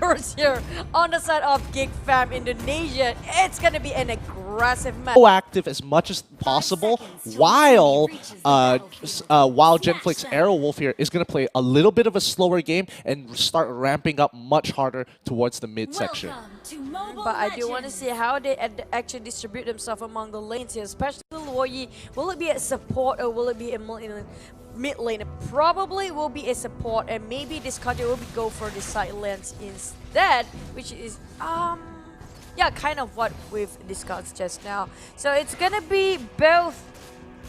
course here on the side of Gfam Indonesia, it's gonna be an aggressive match. Proactive as much as possible, while Genflix Aerowlf here is going to play a little bit of a slower game and start ramping up much harder towards the mid section. But I do want to see how they actually distribute themselves among the lanes here, especially Luoyi. Will it be a support or will it be a mid lane? Probably will be a support, and maybe this country will go for the side lanes instead, which is yeah, kind of what we've discussed just now. So it's gonna be both.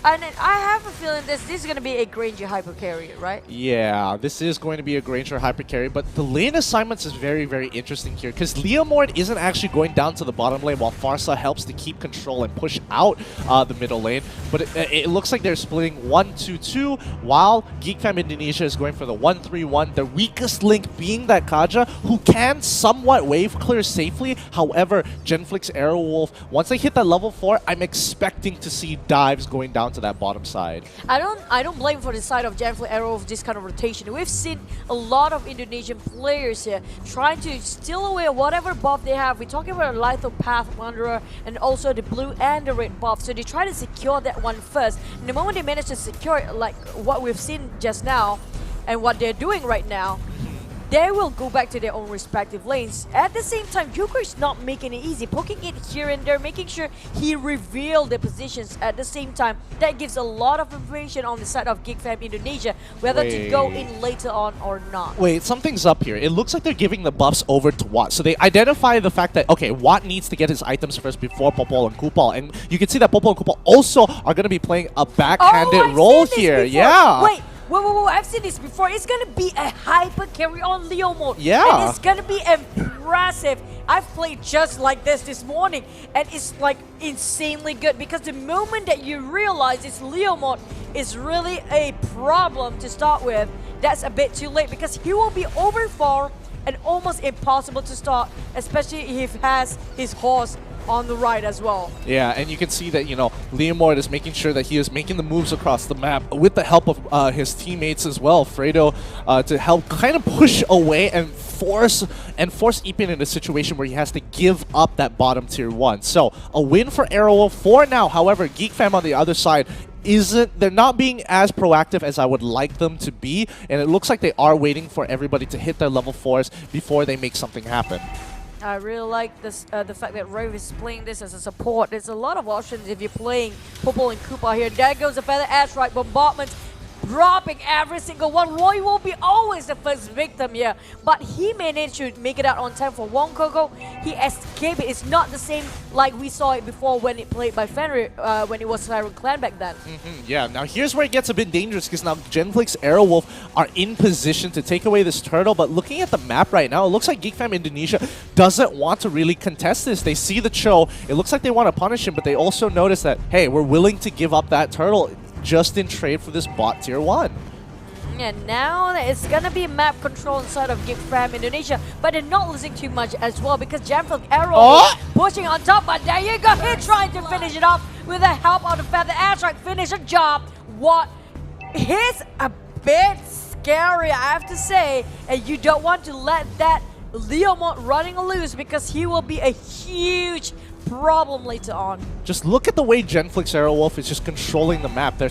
And I have a feeling this is going to be a Granger hyper carry, right? Yeah, this is going to be a Granger hyper carry, but the lane assignments is very, very interesting here because Leomord isn't actually going down to the bottom lane while Farsa helps to keep control and push out the middle lane. But it looks like they're splitting 1-2-2 while Gfam Indonesia is going for the 1-3-1. The weakest link being that Kaja, who can somewhat wave clear safely. However, Genflix Aerowlf, once they hit that level 4, I'm expecting to see dives going down to that bottom side. I don't blame for the side of Genflix Aerowlf this kind of rotation. We've seen a lot of Indonesian players here trying to steal away whatever buff they have. We're talking about a Lethal Path Wanderer and also the blue and the red buff. So they try to secure that one first. And the moment they manage to secure it, like what we've seen just now and what they're doing right now, they will go back to their own respective lanes. At the same time, Joker is not making it easy, poking it here and there, making sure he revealed the positions at the same time. That gives a lot of information on the side of Gfam Indonesia, whether to go in later on or not. Wait, something's up here. It looks like they're giving the buffs over to Watt. So they identify the fact that, okay, Watt needs to get his items first before Popol and Kupal. And you can see that Popol and Kupal also are going to be playing a backhanded role here. Yeah. Wait. Whoa, I've seen this before. It's gonna be a hyper carry on Leo mode. Yeah. And it's gonna be impressive. I've played just like this morning, and it's like insanely good because the moment that you realize this Leo mode is really a problem to start with, that's a bit too late because he will be overfarmed and almost impossible to start, especially if he has his horse on the right as well. Yeah, and you can see that, you know, Leomord is making sure that he is making the moves across the map with the help of his teammates as well, Fredo, to help kind of push away and force Ipin in a situation where he has to give up that bottom tier 1. So, a win for Aerowlf for now. However, Geekfam on the other side they're not being as proactive as I would like them to be, and it looks like they are waiting for everybody to hit their level 4s before they make something happen. I really like this, the fact that Rave is playing this as a support. There's a lot of options if you're playing Popol and Koopa here. There goes the Feather Ash, right? Bombardment dropping every single one. Roy will be always the first victim here, but he managed to make it out on time for Wong Coco. He escaped it. It's not the same like we saw it before when it played by Fenrir, when it was Siren Clan back then. Yeah, now here's where it gets a bit dangerous because now Genflix Aerowlf are in position to take away this turtle, but looking at the map right now, it looks like Gfam Indonesia doesn't want to really contest this. They see the Cho. It looks like they want to punish him, but they also notice that, hey, we're willing to give up that turtle just in trade for this bot tier 1. And now it's gonna be map control inside of Gfam Indonesia, but they're not losing too much as well because Genflix Aerowlf pushing on top, but there you go, he trying to finish it off with the help of the Feather Ash, right? Finish the job. What? He's a bit scary, I have to say, and you don't want to let that Leomord running loose because he will be a huge problem later on. Just look at the way Genflix Aerowlf is just controlling the map. They're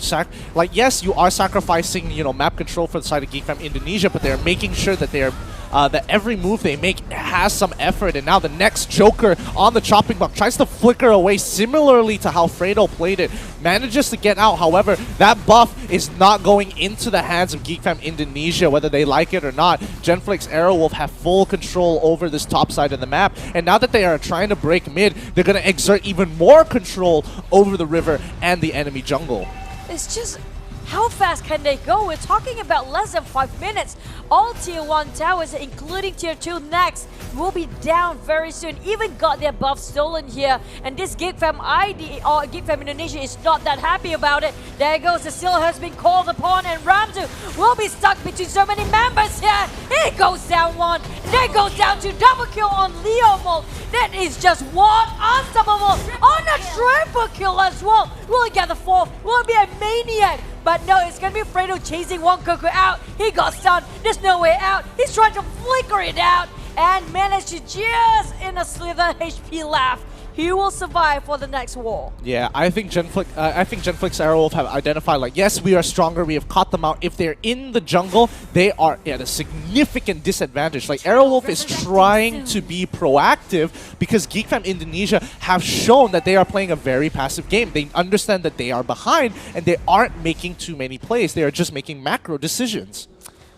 like, yes, you are sacrificing, you know, map control for the side of Gfam Indonesia, but they're making sure that they're that every move they make has some effort. And now the next Joker on the chopping block tries to flicker away similarly to how Fredo played it. Manages to get out. However, that buff is not going into the hands of Gfam Indonesia, whether they like it or not. Genflix Aerowlf have full control over this top side of the map. And now that they are trying to break mid, they're going to exert even more control over the river and the enemy jungle. It's just, how fast can they go? We're talking about less than 5 minutes. All tier 1 towers, including tier 2 next, will be down very soon. Even got their buff stolen here. And this Gfam ID or Gfam Indonesia is not that happy about it. There goes, the seal has been called upon, and Ramzu will be stuck between so many members here. He goes down one, and then goes down to double kill on Leomol. That is just one unstoppable on a triple kill as well. Will he get the fourth? Will it be a maniac? But no, it's going to be Fredo chasing Wong Coco out. He got stunned. There's no way out. He's trying to flicker it out. and managed to just in a slither HP left. He will survive for the next war. Yeah, I think Genflix Aerowlf have identified, like, yes, we are stronger, we have caught them out. If they're in the jungle, they are at a significant disadvantage. Like, Aerowlf is trying to be proactive because Gfam Indonesia have shown that they are playing a very passive game. They understand that they are behind and they aren't making too many plays. They are just making macro decisions.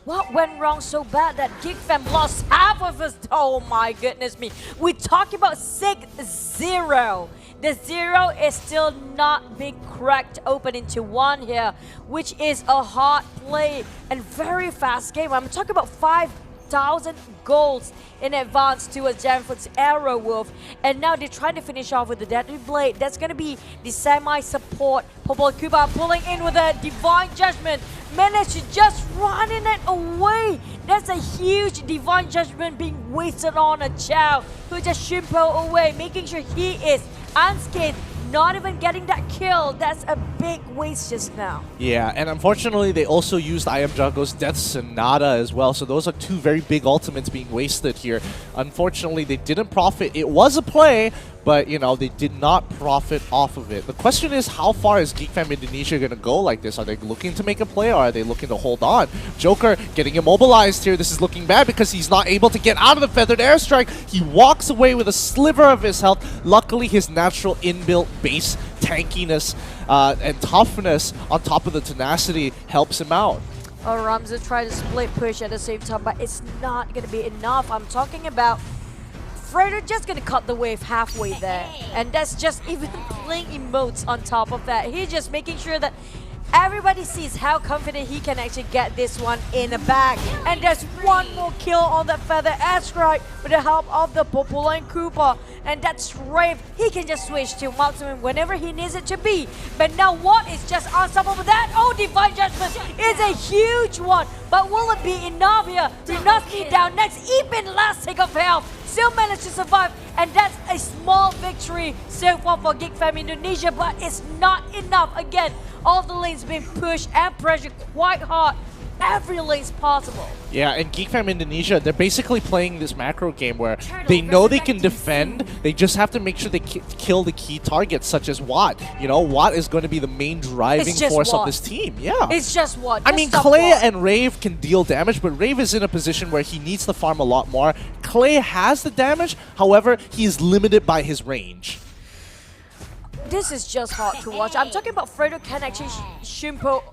What went wrong so bad that Gfam lost half of his... Oh my goodness me. We talking about 6-0. The 0 is still not being cracked open into 1 here, which is a hard play and very fast game. I'm talking about 5,000 goals in advance to a Genflix Aerowlf, and now they're trying to finish off with the Deadly Blade. That's going to be the semi-support. Popol Kuba pulling in with a Divine Judgment. Managed to just running it away. That's a huge Divine Judgment being wasted on a Chow who just shimpo away, making sure he is unscathed, not even getting that kill. That's a big waste just now. Yeah, and unfortunately they also used I Am Jago's Death Sonata as well, so those are 2 very big ultimates being wasted here. Unfortunately, they didn't profit. It was a play, but, you know, they did not profit off of it. The question is, how far is Gfam Indonesia going to go like this? Are they looking to make a play, or are they looking to hold on? Joker getting immobilized here. This is looking bad because he's not able to get out of the Feathered Airstrike. He walks away with a sliver of his health. Luckily, his natural inbuilt base tankiness and toughness on top of the tenacity helps him out. Oh, Ramza tried to split push at the same time, but it's not going to be enough. I'm talking about Fredo just gonna cut the wave halfway there, and that's just even playing emotes on top of that. He's just making sure that everybody sees how confident he can actually get this one in the bag. And there's one more kill on the Feather Airstrike with the help of the Popol and Koopa. And that's Rave. He can just switch to marksman whenever he needs it to be. But now what is just unstoppable with that? Oh, Divine Judgment is a huge one. But will it be enough here? Runasmi down next. Even last tick of health. Still managed to survive. And that's a small victory so far for Gfam Indonesia. But it's not enough. Again, all the lanes being pushed and pressured quite hard. Every lane's possible. Yeah, and Gfam Indonesia, they're basically playing this macro game where they know they can defend, they just have to make sure they kill the key targets, such as Watt. You know, Watt is going to be the main driving force of this team. Yeah. It's just Watt. I mean, Clay and Rave can deal damage, but Rave is in a position where he needs to farm a lot more. Clay has the damage, however, he is limited by his range. This is just hard to watch. I'm talking about Fredo can actually shimpo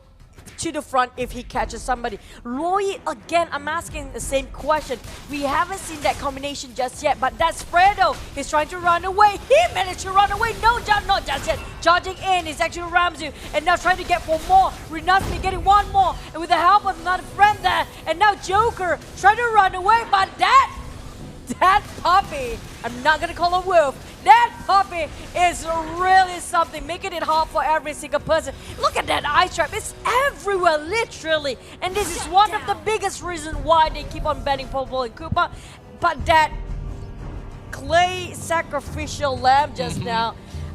to the front if he catches somebody. Roy, again, I'm asking the same question. We haven't seen that combination just yet, but that's Fredo. He's trying to run away. He managed to run away. No jump, not just yet. Charging in is actually Ramzu, and now trying to get for more. Renasmi getting one more, and with the help of another friend there, and now Joker trying to run away, but that puppy, I'm not gonna call a wolf, that puppy is really something, making it hard for every single person. Look at that ice trap, it's everywhere, literally. And this is one of the biggest reasons why they keep on banning Popol and Koopa. But that Clay sacrificial lamb just now,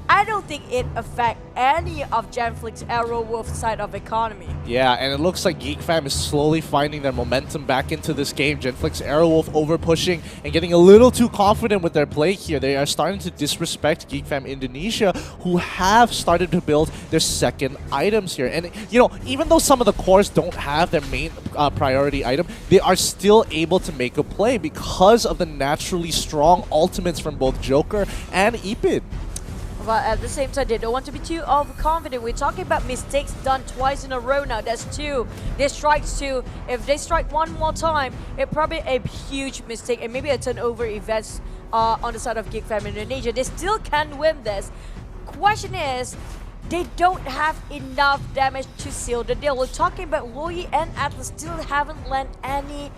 I don't think it affects any of Genflix Aerowlf side of economy. Yeah, and it looks like Gfam is slowly finding their momentum back into this game. Genflix Aerowlf over pushing and getting a little too confident with their play here. They are starting to disrespect Gfam Indonesia, who have started to build their second items here. And, you know, even though some of the cores don't have their main priority item, they are still able to make a play because of the naturally strong ultimates from both Joker and Gfid. But at the same time, they don't want to be too overconfident. We're talking about mistakes done twice in a row now. That's 2. They strike 2. If they strike one more time, it's probably a huge mistake and maybe a turnover events on the side of Gfam Indonesia. They still can win this. Question is, they don't have enough damage to seal the deal. We're talking about Loyi and Atlas still haven't landed any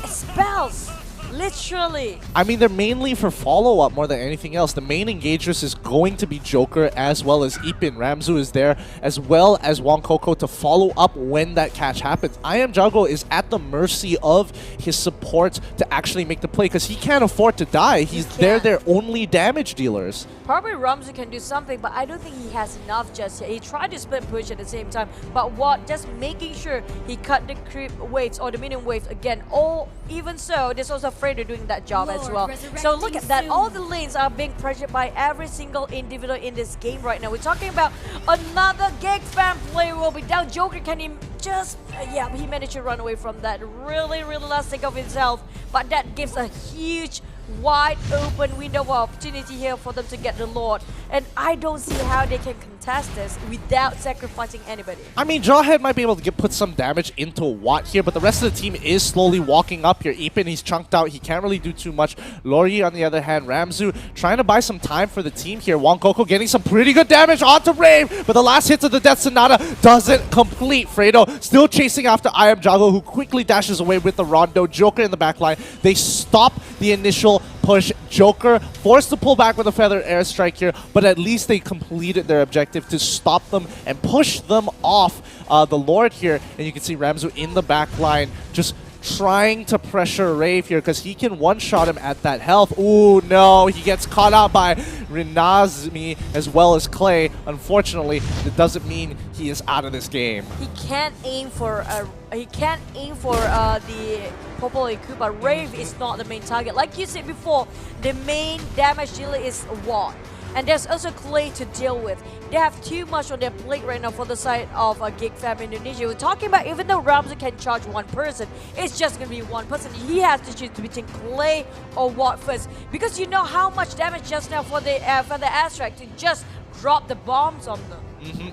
spells. Literally. I mean, they're mainly for follow-up more than anything else. The main engagers is going to be Joker as well as Ipin. Ramzu is there as well as Wong Koko to follow up when that catch happens. I Am Jago is at the mercy of his support to actually make the play because he can't afford to die. They're their only damage dealers. Probably Ramzu can do something, but I don't think he has enough just yet. He tried to split push at the same time, but what? Just making sure he cut the creep waves or the minion waves again, all even so, there's also Fredo doing that job as Lord well. So look at that, resurrecting all soon. the lanes are being pressured by every single individual in this game right now. We're talking about another Gfam player will be down. Joker can he just, yeah, he managed to run away from that. Really last take of himself, but that gives a huge wide open window of opportunity here for them to get the Lord, and I don't see how they can contest this without sacrificing anybody. I mean, Jawhead might be able to put some damage into Watt here, but the rest of the team is slowly walking up here. Epin, he's chunked out. He can't really do too much. Lori, on the other hand, Ramzu trying to buy some time for the team here. Wong Koko getting some pretty good damage onto Rave, but the last hit of the Death Sonata doesn't complete. Fredo still chasing after I Am Jago, who quickly dashes away with the Rondo. Joker in the backline. They stop the initial push. Joker forced to pull back with a feather airstrike here, but at least they completed their objective to stop them and push them off the Lord here. And you can see Ramzu in the back line just trying to pressure Rave here because he can one-shot him at that health. Ooh, no, he gets caught out by Rinazmi as well as Clay. Unfortunately, it doesn't mean he is out of this game. He can't aim for the Popolo Coup, but Rave is not the main target. Like you said before, the main damage dealer is Watt. And there's also Clay to deal with. They have too much on their plate right now for the side of Gfam Indonesia. We're talking about even though Ramzu can charge one person, it's just going to be one person. He has to choose between Clay or Watt first. Because you know how much damage just now for the airstrike to just drop the bombs on them.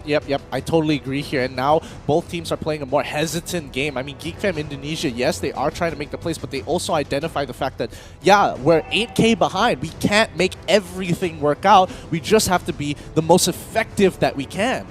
Yep, I totally agree here. And now both teams are playing a more hesitant game. I mean, Gfam Indonesia, yes, they are trying to make the plays, but they also identify the fact that, yeah, we're 8K behind. We can't make everything work out. We just have to be the most effective that we can.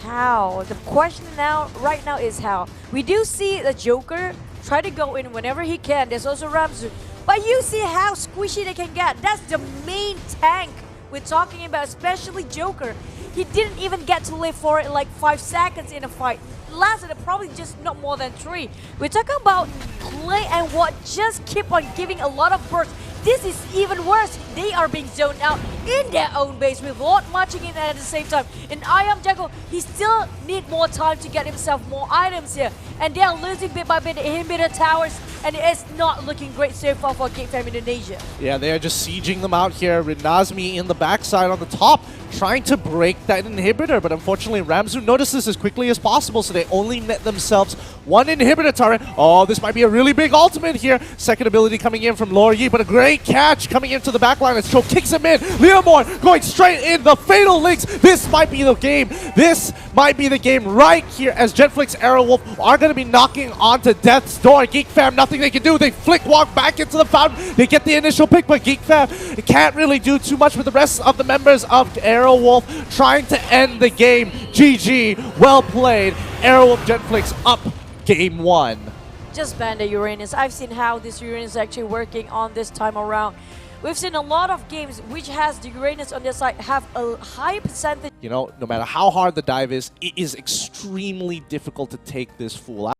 How? The question right now is how. We do see the Joker try to go in whenever he can. There's also Ramzu. But you see how squishy they can get. That's the main tank we're talking about, especially Joker. He didn't even get to live for it like 5 seconds in a fight. Lasted probably just not more than 3. We're talking about Clay and Watt just keep on giving a lot of bursts. This is even worse. They are being zoned out in their own base with Watt marching in at the same time. And I Am Jago, he still need more time to get himself more items here. And they are losing bit by bit the inhibitor towers, and it's not looking great so far for Gfam Indonesia. Yeah, they are just sieging them out here. Rinazmi in the backside on the top, trying to break that inhibitor, but unfortunately Ramzu notices as quickly as possible, so they only net themselves one inhibitor turret. Oh, this might be a really big ultimate here. Second ability coming in from Lori, but a great catch coming into the backline as Cho kicks him in. Leomore going straight in, the fatal links. This might be the game. This might be the game right here as Genflix Aerowlf are going to be knocking onto death's door. Gfam, nothing they can do. They flick walk back into the fountain. They get the initial pick, but Gfam can't really do too much with the rest of the members of Aerowlf trying to end the game. GG, well played. Aerowlf Genflix up game 1. Just ban the Uranus. I've seen how this Uranus is actually working on this time around. We've seen a lot of games which has the Uranus on their side have a high percentage. You know, no matter how hard the dive is, it is extremely difficult to take this fool out.